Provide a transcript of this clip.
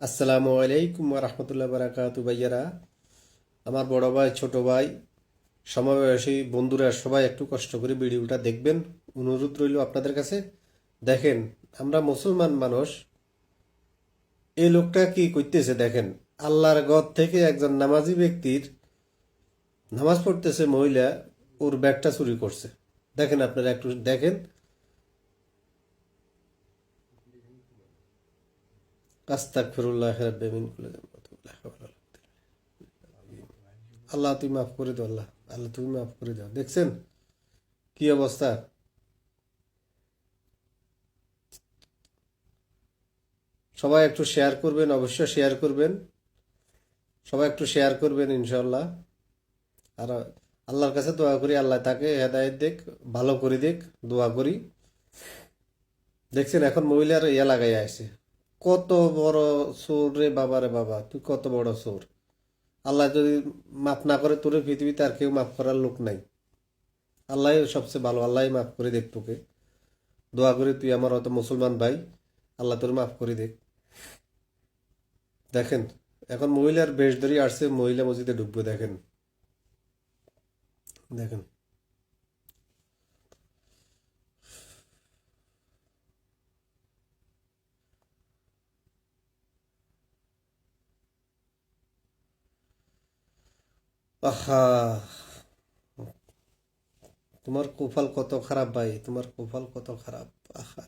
আসসালামু আলাইকুম রহমতুল্লাহ বারাকাতু ভাইয়ারা। আমার বড় ভাই, ছোট ভাই, সমবয়সী বন্ধুরা সবাই একটু কষ্ট করে ভিডিওটা দেখবেন, অনুরোধ রইল আপনাদের কাছে। দেখেন, আমরা মুসলমান মানুষ, এই লোকটা কি করতেছে দেখেন। আল্লাহর ঘর থেকে একজন নামাজি ব্যক্তির নামাজ পড়তেছে মহিলা, ওর ব্যাগটা চুরি করছে। দেখেন, আপনারা একটু দেখেন। আস্তাগফিরুল্লাহ রাব্বি মিন কুল্লি যামবি। আল্লাহ তুমি মাফ করে দাও, আল্লাহ আল্লাহ তুমি মাফ করে দাও। দেখছেন কি অবস্থা? সবাই একটু শেয়ার করবেন, অবশ্যই শেয়ার করবেন। সবাই একটু শেয়ার করবেন ইনশাল্লাহ। আর আল্লাহর কাছে দোয়া করি, আল্লাহ তাকে হেদায়েত দেখ, ভালো করে দেখ, দোয়া করি। দেখছেন এখন মহিলার ইয়া লাগাই আছে। কত বড় চোর রে বাবা, রে বাবা, তুই কত বড় চোর! আল্লাহ যদি মাফ না করে তোরে, পৃথিবীতে আর কেউ মাফ করার লোক নাই। আল্লাহ সবচেয়ে ভালো, আল্লাহ মাফ করে দেখ তোকে। দোয়া করি, তুই আমার অত মুসলমান ভাই, আল্লাহ তোর মাফ করে দেখ। দেখেন, এখন মহিলার বেশ ধরে আসছে, মহিলা মসজিদে ঢুকবে। দেখেন দেখেন আহা, তোমার কপাল কত খারাপ ভাই, তোমার কপাল কত খারাপ। আহা।